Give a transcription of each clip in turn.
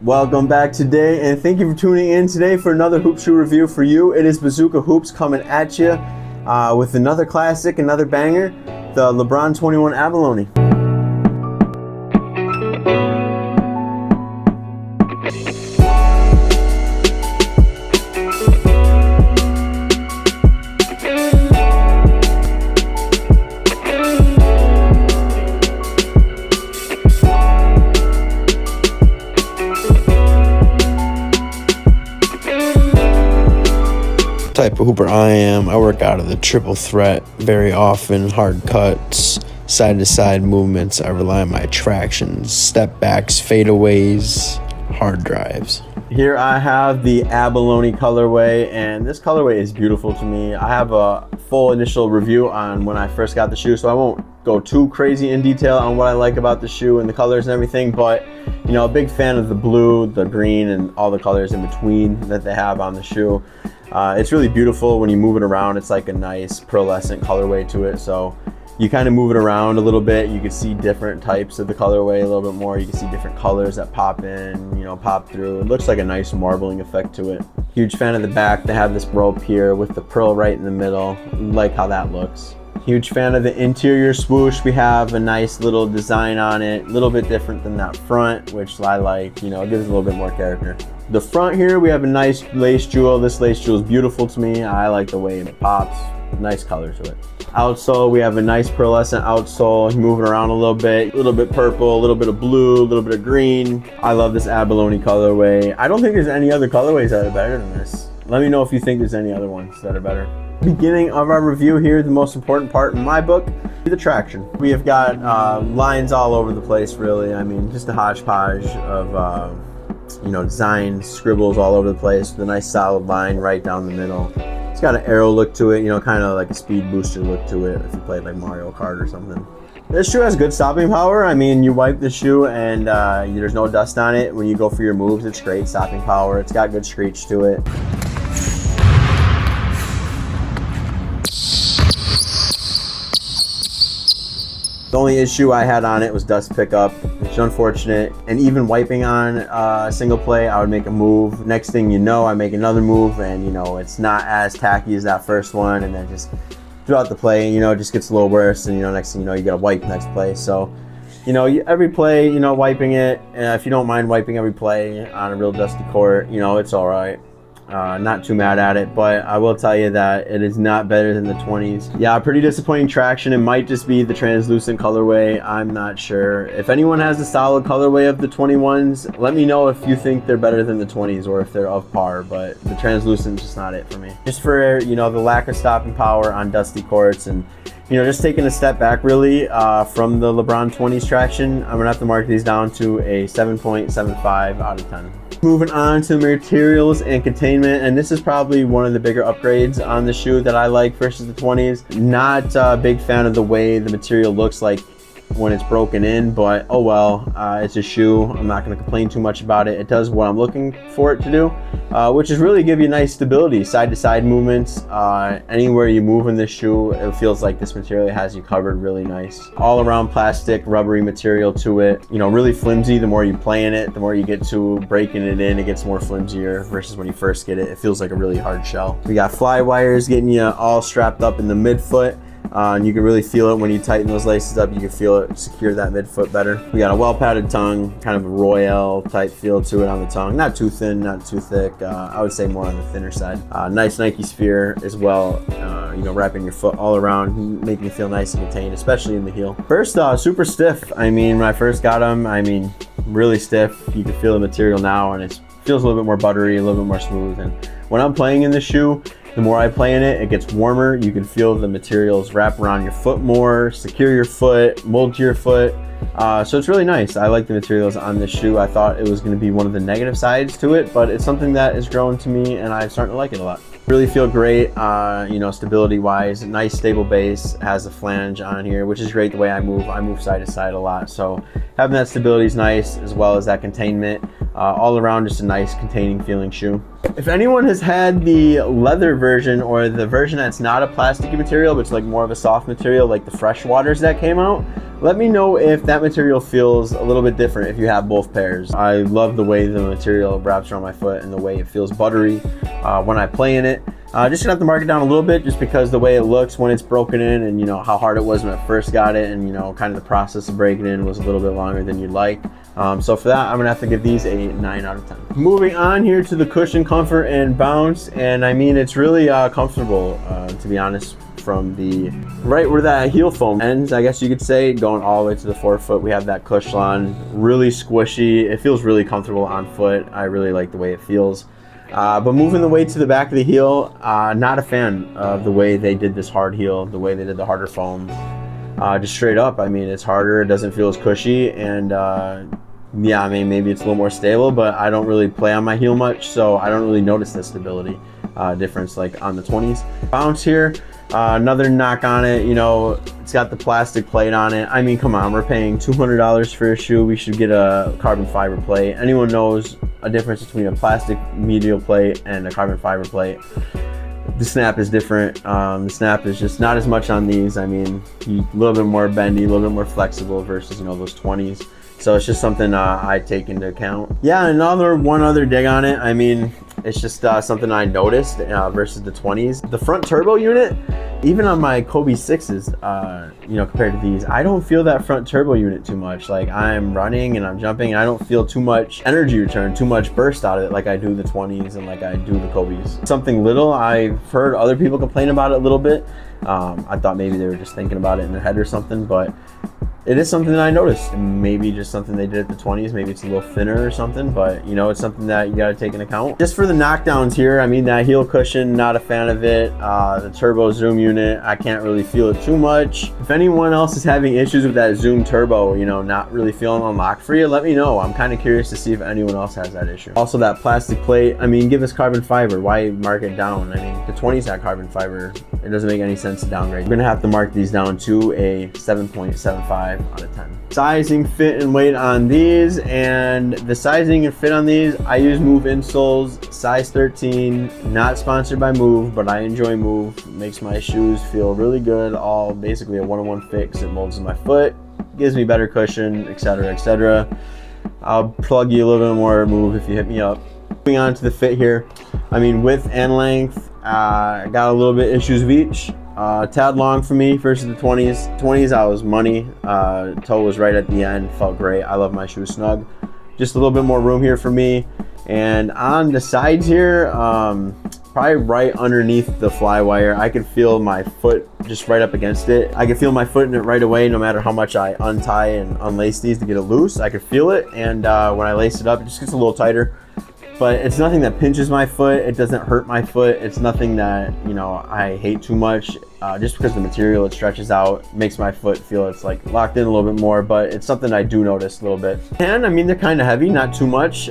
Welcome back today, and thank you for tuning in today for another hoop shoe review for you. It is Bazooka Hoopz coming at you with another classic, another banger, the LeBron 21 Abalone. Type of hooper I am. I work out of the triple threat very often, hard cuts, side to side movements. I rely on my tractions, step backs, fadeaways, hard drives. Here I have the Abalone colorway, and this colorway is beautiful to me. I have a full initial review on when I first got the shoe, so I won't go too crazy in detail on what I like about the shoe and the colors and everything, but you know, a big fan of the blue, the green, and all the colors in between that they have on the shoe. It's really beautiful when you move it around. It's like a nice pearlescent colorway to it, so you kind of move it around a little bit. You can see different types of the colorway a little bit more. You can see different colors that pop in, you know, pop through. It looks like a nice marbling effect to it. Huge fan of the back. They have this rope here with the pearl right in the middle. Like how that looks. Huge fan of the interior swoosh. We have a nice little design on it, a little bit different than that front, which I like. You know, it gives it a little bit more character. The front here, we have a nice lace jewel. This lace jewel is beautiful to me. I like the way it pops. Nice color to it. Outsole, we have a nice pearlescent outsole. Moving around a little bit purple, a little bit of blue, a little bit of green. I love this Abalone colorway. I don't think there's any other colorways that are better than this. Let me know if you think there's any other ones that are better. Beginning of our review here, the most important part in my book, the traction. We have got lines all over the place, really. I mean, just a hodgepodge of you know, designs, scribbles all over the place with a nice solid line right down the middle. It's got an arrow look to it, you know, kind of like a speed booster look to it if you played like Mario Kart or something. This shoe has good stopping power. I mean, you wipe the shoe and there's no dust on it. When you go for your moves, it's great stopping power. It's got good screech to it. The only issue I had on it was dust pickup, which is unfortunate. And even wiping on single play, I would make a move. Next thing you know, I make another move, and you know, it's not as tacky as that first one. And then just throughout the play, you know, it just gets a little worse. And you know, next thing you know, you gotta wipe next play. So, you know, every play, you know, wiping it. If you don't mind wiping every play on a real dusty court, you know, it's all right. Not too mad at it, but I will tell you that it is not better than the 20s. Yeah, pretty disappointing traction. It might just be the translucent colorway. I'm not sure. If anyone has a solid colorway of the 21s, let me know if you think they're better than the 20s or if they're of par, but the translucent is just not it for me. Just for, you know, the lack of stopping power on dusty courts and, you know, just taking a step back really from the LeBron 20s traction, I'm gonna have to mark these down to a 7.75 out of 10. Moving on to materials and containment, and this is probably one of the bigger upgrades on the shoe that I like versus the 20s. Not a big fan of the way the material looks like when it's broken in, but oh well, it's a shoe. I'm not going to complain too much about it. It does what I'm looking for it to do, which is really give you nice stability, side to side movements. Anywhere you move in this shoe, it feels like this material has you covered really nice. All around plastic, rubbery material to it. You know, really flimsy. The more you play in it, the more you get to breaking it in, it gets more flimsier versus when you first get it. It feels like a really hard shell. We got fly wires getting you all strapped up in the midfoot. And you can really feel it when you tighten those laces up. You can feel it secure that midfoot better. We got a well-padded tongue, kind of a royale type feel to it on the tongue. Not too thin, not too thick. I would say more on the thinner side. Nice Nike sphere as well. You know, wrapping your foot all around, making you feel nice and contained, especially in the heel. First, super stiff. I mean, when I first got them, I mean, really stiff. You can feel the material now, and it feels a little bit more buttery, a little bit more smooth. And when I'm playing in the shoe, the more I play in it, it gets warmer. You can feel the materials wrap around your foot more, secure your foot, mold to your foot. So it's really nice. I like the materials on this shoe. I thought it was going to be one of the negative sides to it, but it's something that is growing to me, and I'm starting to like it a lot. Really feel great, you know, stability wise. Nice stable base, has a flange on here, which is great the way I move side to side a lot, so having that stability is nice, as well as that containment. All around just a nice containing feeling shoe. If anyone has had the leather version, or the version that's not a plasticky material but it's like more of a soft material, like the fresh waters that came out, Let me know if that material feels a little bit different if you have both pairs. I love the way the material wraps around my foot and the way it feels buttery when I play in it. Just gonna have to mark it down a little bit just because the way it looks when it's broken in, and you know how hard it was when I first got it, and you know kind of the process of breaking in was a little bit longer than you'd like. So for that, I'm gonna have to give these a 9 out of 10. Moving on here to the cushion comfort and bounce, and I mean it's really comfortable to be honest. From the right where that heel foam ends, I guess you could say, going all the way to the forefoot, we have that cushion on, really squishy. It feels really comfortable on foot. I really like the way it feels. But moving the weight to the back of the heel, not a fan of the way they did this hard heel, the way they did the harder foam. Just straight up, I mean, it's harder, it doesn't feel as cushy, and yeah, I mean, maybe it's a little more stable, but I don't really play on my heel much, so I don't really notice the stability difference like on the 20s. Bounce here, another knock on it, you know, it's got the plastic plate on it. I mean, come on, we're paying $200 for a shoe. We should get a carbon fiber plate. Anyone knows a difference between a plastic medial plate and a carbon fiber plate? The snap is different. The snap is just not as much on these. I mean, a little bit more bendy, a little bit more flexible versus, you know, those 20s. So it's just something I take into account. Yeah, one other dig on it. I mean, it's just something I noticed versus the 20s. The front turbo unit, even on my Kobe 6s, you know, compared to these, I don't feel that front turbo unit too much. Like I'm running and I'm jumping and I don't feel too much energy return, too much burst out of it like I do the 20s and like I do the Kobe's. Something little, I've heard other people complain about it a little bit. I thought maybe they were just thinking about it in their head or something, but it is something that I noticed. Maybe just something they did at the 20s. Maybe it's a little thinner or something, but you know, it's something that you got to take into account. Just for the knockdowns here, I mean, that heel cushion, not a fan of it. The turbo zoom unit, I can't really feel it too much. If anyone else is having issues with that zoom turbo, you know, not really feeling unlocked for you, let me know. I'm kind of curious to see if anyone else has that issue. Also, that plastic plate, I mean, give us carbon fiber. Why mark it down? I mean, the 20s had carbon fiber. It doesn't make any sense to downgrade. We're gonna have to mark these down to a 7.75 out of 10. Sizing, fit, and weight on these, and the sizing and fit on these, I use Move insoles, size 13, not sponsored by Move, but I enjoy Move. It makes my shoes feel really good, all basically a one-on-one fix. It molds my foot, gives me better cushion, etc., etc. I'll plug you a little bit more Move if you hit me up. Moving on to the fit here, I mean, width and length, I got a little bit issues of each. Tad long for me versus the 20s. 20s, I was money. Toe was right at the end, felt great. I love my shoes snug. Just a little bit more room here for me. And on the sides here, probably right underneath the fly wire, I can feel my foot just right up against it. I can feel my foot in it right away, no matter how much I untie and unlace these to get it loose. I can feel it, and when I lace it up, it just gets a little tighter. But it's nothing that pinches my foot. It doesn't hurt my foot. It's nothing that, you know, I hate too much. Just because the material, it stretches out, makes my foot feel it's like locked in a little bit more, but it's something I do notice a little bit. And I mean, they're kind of heavy, not too much.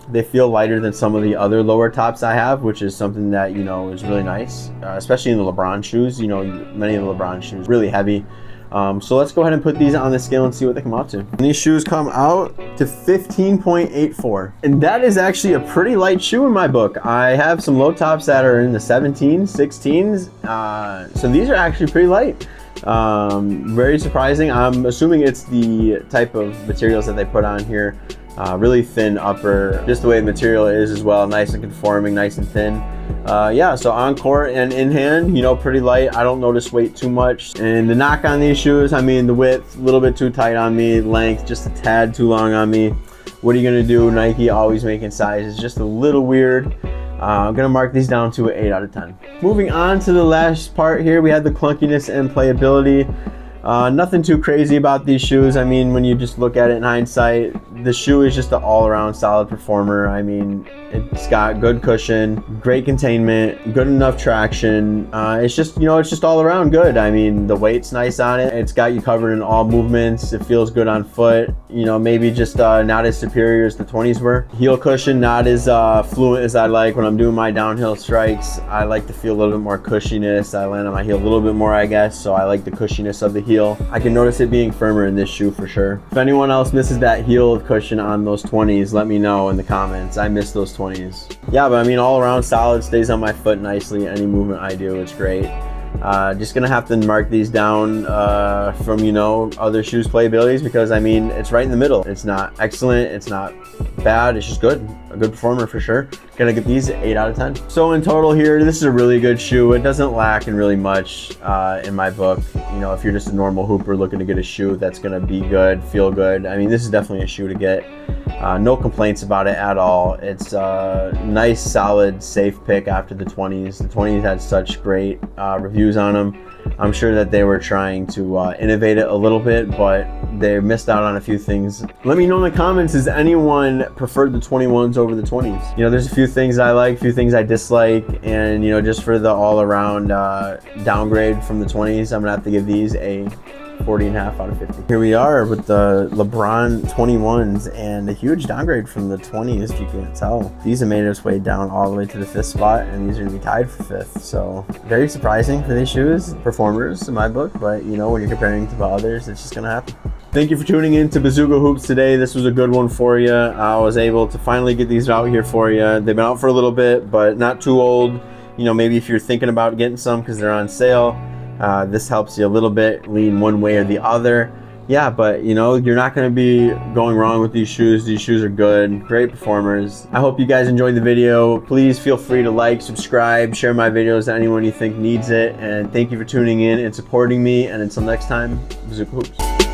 They feel lighter than some of the other lower tops I have, which is something that, you know, is really nice, especially in the LeBron shoes. You know, many of the LeBron shoes, really heavy. So let's go ahead and put these on the scale and see what they come out to. And these shoes come out to 15.84. And that is actually a pretty light shoe in my book. I have some low tops that are in the 17s, 16s. So these are actually pretty light. Very surprising. I'm assuming it's the type of materials that they put on here. Really thin upper, just the way the material is as well, nice and conforming, nice and thin. Yeah, so on court and in hand, you know, pretty light. I don't notice weight too much. And the knock on these shoes, I mean, the width, a little bit too tight on me, length, just a tad too long on me. What are you gonna do? Nike always making sizes just a little weird. I'm gonna mark these down to an 8 out of 10. Moving on to the last part here, we had the clunkiness and playability. Nothing too crazy about these shoes. I mean, when you just look at it in hindsight, the shoe is just an all-around solid performer. I mean, it's got good cushion, great containment, good enough traction. It's just, you know, it's just all around good. I mean, the weight's nice on it. It's got you covered in all movements. It feels good on foot. You know, maybe just not as superior as the 20s were. Heel cushion, not as fluent as I like when I'm doing my downhill strikes. I like to feel a little bit more cushiness. I land on my heel a little bit more, I guess, so I like the cushiness of the heel. I can notice it being firmer in this shoe for sure. If anyone else misses that heel cushion on those 20s, let me know in the comments. I miss those 20s. Yeah, but I mean, all around solid, stays on my foot nicely. Any movement I do, it's great. Just gonna have to mark these down from, you know, other shoes playabilities, because I mean, it's right in the middle. It's not excellent, it's not bad, it's just good. A good performer for sure. Gonna get these 8 out of 10. So in total here, this is a really good shoe. It doesn't lack in really much in my book. You know, if you're just a normal hooper looking to get a shoe that's gonna be good, feel good, I mean, this is definitely a shoe to get. No complaints about it at all. It's a nice, solid, safe pick after the 20s. The 20s had such great reviews on them. I'm sure that they were trying to innovate it a little bit, but they missed out on a few things. Let me know in the comments, does anyone prefer the 21s over the 20s? You know, there's a few things I like, a few things I dislike, and you know, just for the all-around downgrade from the 20s, I'm gonna have to give these a 40.5 out of 50. Here we are with the LeBron 21s, and a huge downgrade from the 20s, if you can't tell. These have made its way down all the way to the 5th spot, and these are gonna be tied for 5th. So very surprising for these shoes, performers in my book, but you know, when you're comparing to others, it's just gonna happen. Thank you for tuning in to Bazooka Hoopz today. This was a good one for you. I was able to finally get these out here for you. They've been out for a little bit, but not too old. You know, maybe if you're thinking about getting some because they're on sale, this helps you a little bit, lean one way or the other. Yeah, but you know, you're not going to be going wrong with these shoes. These shoes are good, great performers. I hope you guys enjoyed the video. Please feel free to like, subscribe, share my videos to anyone you think needs it, and thank you for tuning in and supporting me. And until next time, Bazooka Hoopz.